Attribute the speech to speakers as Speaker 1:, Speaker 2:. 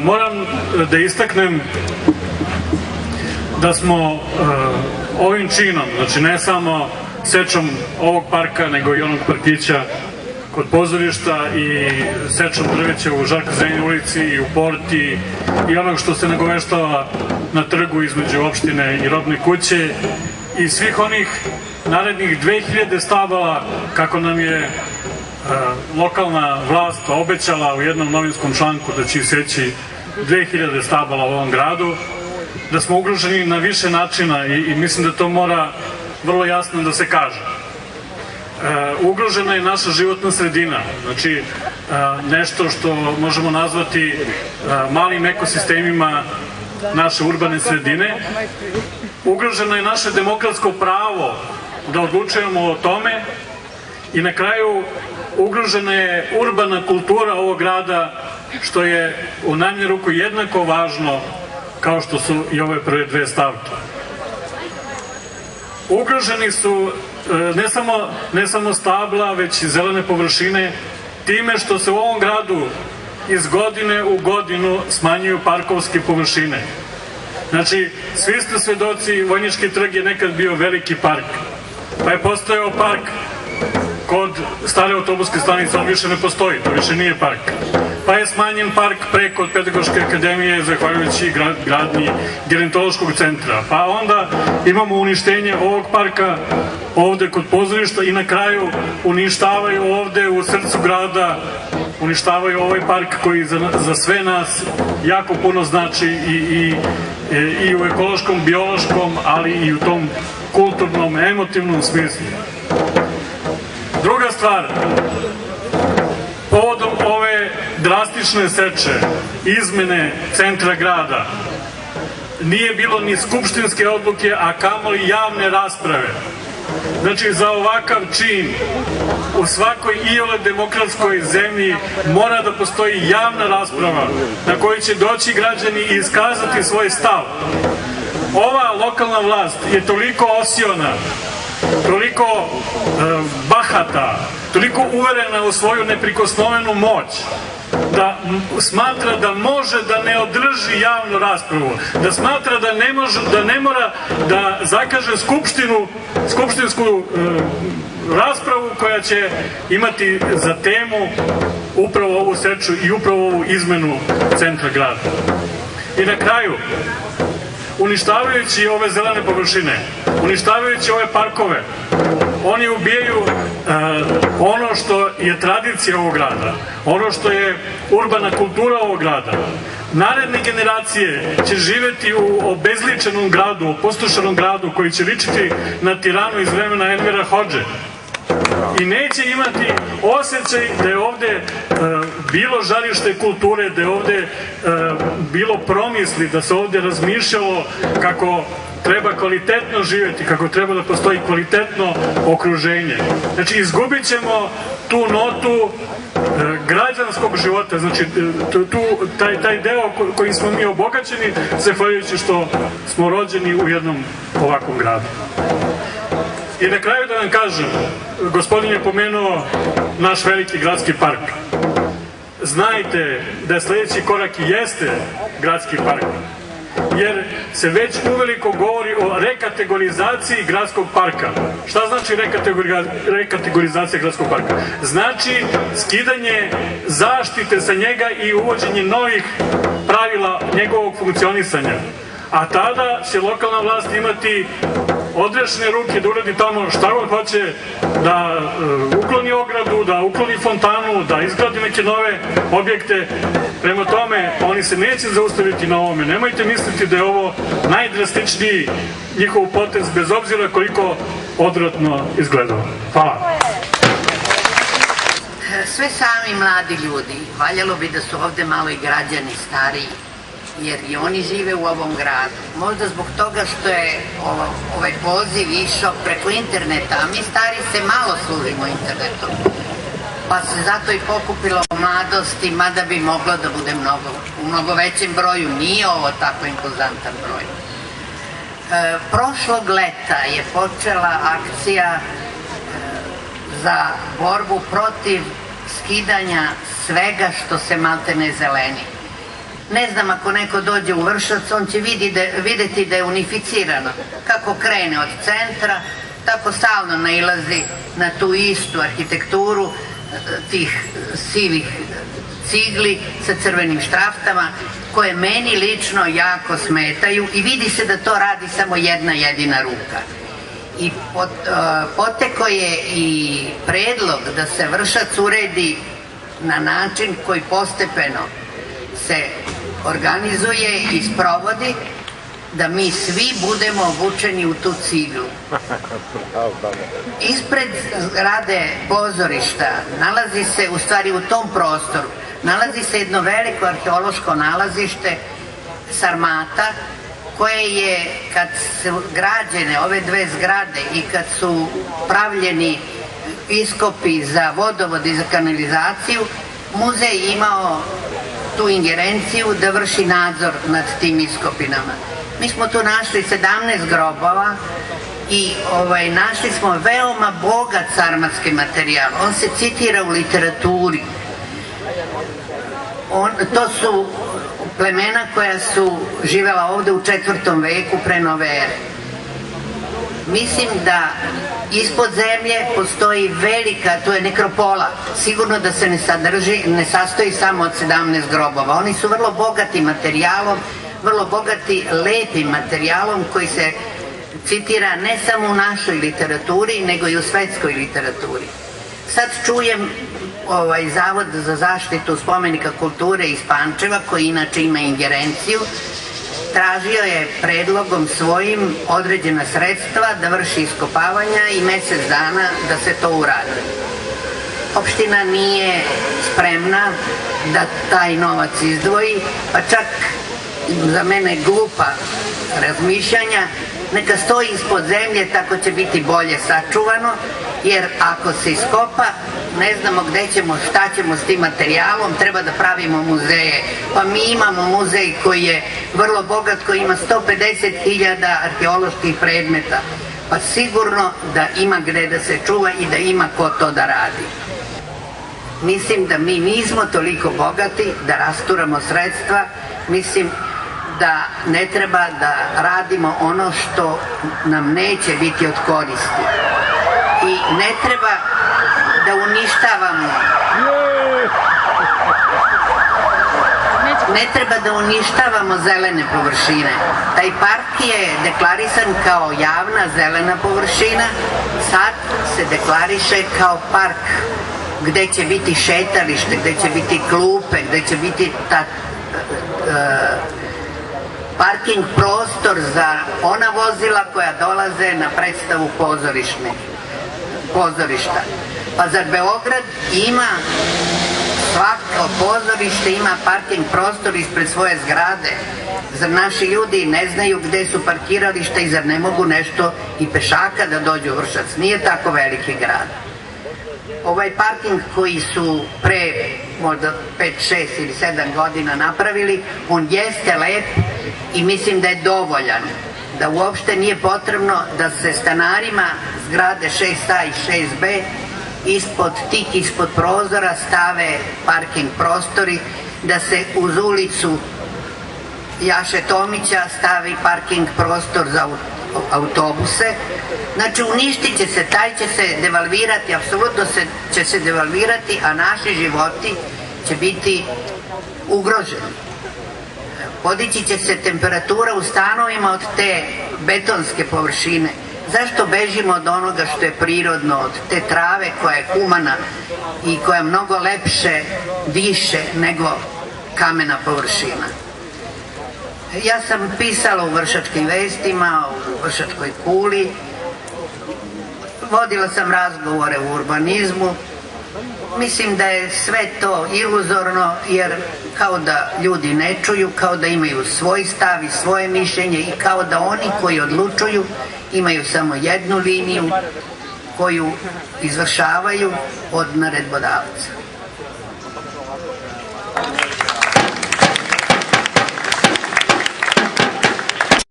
Speaker 1: Moram da istaknem da smo ovim činom, znači ne samo sečom ovog parka, nego i onog parkića kod pozorišta i sečom drveća u Žarka Zrenjanina ulici i u Porti i onog što se nagoveštava na trgu između opštine i Robne kuće i svih onih narednih 2000 stabala kako nam je lokalna vlast obećala u jednom novinskom članku da će seći 2000 stabala u ovom gradu, da smo ugroženi na više načina i mislim da to mora vrlo jasno da se kaže. Ugrožena je naša životna sredina, znači nešto što možemo nazvati malim ekosistemima naše urbane sredine. Ugroženo je naše demokratsko pravo da odlučujemo o tome i na kraju ugrožena je urbana kultura ovog grada, što je u najmanju ruku jednako važno kao što su i ove prve dve stavke. Ugroženi su ne samo stabla, već i zelene površine time što se u ovom gradu iz godine u godinu smanjuju parkovske površine. Znači, svi ste svedoci, Vojnički trg je nekad bio veliki park, pa je postojao park kod stare autobuske stanice, on više ne postoji, to više nije park. Pa je smanjen park preko Pedagoške akademije zahvaljujući gradnji gerontološkog centra. Pa onda imamo uništenje ovog parka ovde kod pozorišta i na kraju uništavaju ovde u srcu grada, uništavaju ovaj park koji za sve nas jako puno znači i u ekološkom, biološkom, ali i u tom kulturnom, emotivnom smislu. Druga stvar, povodom ove drastične seče, izmene centra grada, nije bilo ni skupštinske odluke, a kamoli javne rasprave. Znači, za ovakav čin u svakoj iole demokratskoj zemlji mora da postoji javna rasprava na kojoj će doći građani i iskazati svoj stav. Ova lokalna vlast je toliko osiona, toliko bahata, toliko uverena u svoju neprikosnovenu moć, da smatra da može da ne održi javnu raspravu, da smatra da ne mora da zakaže skupštinsku raspravu koja će imati za temu upravo ovu seču i upravo ovu izmenu centra grada. I na kraju, uništavajući ove zelene površine, uništavajući ove parkove, oni ubijaju ono što je tradicija ovog grada, ono što je urbana kultura ovog grada. Naredne generacije će živeti u obezličenom gradu, opustošenom gradu koji će ličiti na Tiranu iz vremena Envera Hodže. I neće imati osjećaj da je ovde bilo žarište kulture, da je ovde bilo promisli, da se ovde razmišljalo kako treba kvalitetno živjeti, kako treba da postoji kvalitetno okruženje. Znači, izgubit ćemo tu notu građanskog života, znači taj deo kojim smo mi obogaćeni, zahvaljujući što smo rođeni u jednom ovakvom gradu. I na kraju da vam kažem, gospodin je pomenuo naš veliki gradski park. Znajte da sledeći korak jeste gradski park, jer se već uveliko govori o rekategorizaciji gradskog parka. Šta znači rekategorizacija gradskog parka? Znači skidanje zaštite sa njega i uvođenje novih pravila njegovog funkcionisanja. A tada će lokalna vlast imati odrešene ruke da uradi tamo šta god hoće, da ukloni ogradu, da ukloni fontanu, da izgradi neke nove objekte. Prema tome, oni se neće zaustaviti na ovome. Nemojte misliti da je ovo najdrastičniji njihov potez, bez obzira koliko odvratno izgledao. Hvala.
Speaker 2: Sve sami mladi ljudi, valjalo bi da su ovde malo i građani stariji, jer i oni žive u ovom gradu. Možda zbog toga što je ovaj poziv išao preko interneta, a mi stari se malo služimo internetom. Pa se zato i pokupilo mladosti, mada bi moglo da bude u mnogo većem broju. Nije ovo tako impozantan broj. Prošlog leta je počela akcija za borbu protiv skidanja svega što se maltene zeleni. Ne znam, ako neko dođe u Vršac, on će videti da je unificirano. Kako krene od centra, tako stalno nailazi na tu istu arhitekturu tih sivih cigli sa crvenim štraftama, koje meni lično jako smetaju i vidi se da to radi samo jedna jedina ruka. I poteko je i predlog da se Vršac uredi na način koji postepeno se organizuje i sprovodi, da mi svi budemo obučeni u tu ciglu. Ispred zgrade pozorišta nalazi se, u stvari u tom prostoru, nalazi se jedno veliko arheološko nalazište Sarmata, koje je, kad su građene ove dve zgrade i kad su pravljeni iskopi za vodovod i za kanalizaciju, muzej imao tu ingerenciju da vrši nadzor nad tim iskopinama. Mi smo tu našli 17 grobova i našli smo veoma bogat sarmatski materijal. On se citira u literaturi. To su plemena koja su živela ovde u 4. veku pre nove ere. Mislim da ispod zemlje postoji velika, to je nekropola, sigurno da se ne sastoji samo od 17 grobova. Oni su vrlo bogati materijalom, vrlo bogati lepim materijalom koji se citira ne samo u našoj literaturi, nego i u svetskoj literaturi. Sad čujem Zavod za zaštitu spomenika kulture iz Pančeva, koji inače ima ingerenciju, tražio je predlogom svojim određena sredstva da vrši iskopavanja i mesec dana da se to uradi. Opština nije spremna da taj novac izdvoji, pa čak za mene glupa razmišljanja, neka stoji ispod zemlje, tako će biti bolje sačuvano, jer ako se iskopa, ne znamo gde ćemo, šta ćemo s tim materijalom, treba da pravimo muzeje. Pa mi imamo muzej koji je vrlo bogat, koji ima 150.000 arheoloških predmeta, pa sigurno da ima gde da se čuva i da ima ko to da radi. Mislim da mi nismo toliko bogati da rasturamo sredstva, mislim da ne treba da radimo ono što nam neće biti od koristi. I ne treba da uništavamo zelene površine. Taj park je deklarisan kao javna zelena površina, sad se deklariše kao park gde će biti šetalište, gde će biti klupe, gde će biti parking prostor za ona vozila koja dolaze na predstavu pozorišta. Pa zar Beograd ima, svako pozorište ima parking prostor ispred svoje zgrade? Zar naši ljudi ne znaju gde su parkirališta i zar ne mogu nešto i pešaka da dođu u Vršac? Nije tako veliki grad. Ovaj parking koji su pre možda 5, 6 ili 7 godina napravili, on jeste lep i mislim da je dovoljan, da uopšte nije potrebno da se stanarima zgrade 6A i 6B ispod prozora stave parking prostori, da se uz ulicu Jaše Tomića stavi parking prostor za autobuse. Znači uništit će se, taj će se devalvirati, apsolutno će se devalvirati, a naši životi će biti ugroženi. Podići će se temperatura u stanovima od te betonske površine. Zašto bežimo od onoga što je prirodno, od te trave koja je humana i koja mnogo lepše diše nego kamena površina? Ja sam pisala u Vršačkim vestima, u Vršačkoj kuli, vodila sam razgovore u urbanizmu. Mislim da je sve to iluzorno, jer kao da ljudi ne čuju, kao da imaju svoj stav i svoje mišljenje i kao da oni koji odlučuju imaju samo jednu liniju koju izvršavaju od naredbodavca.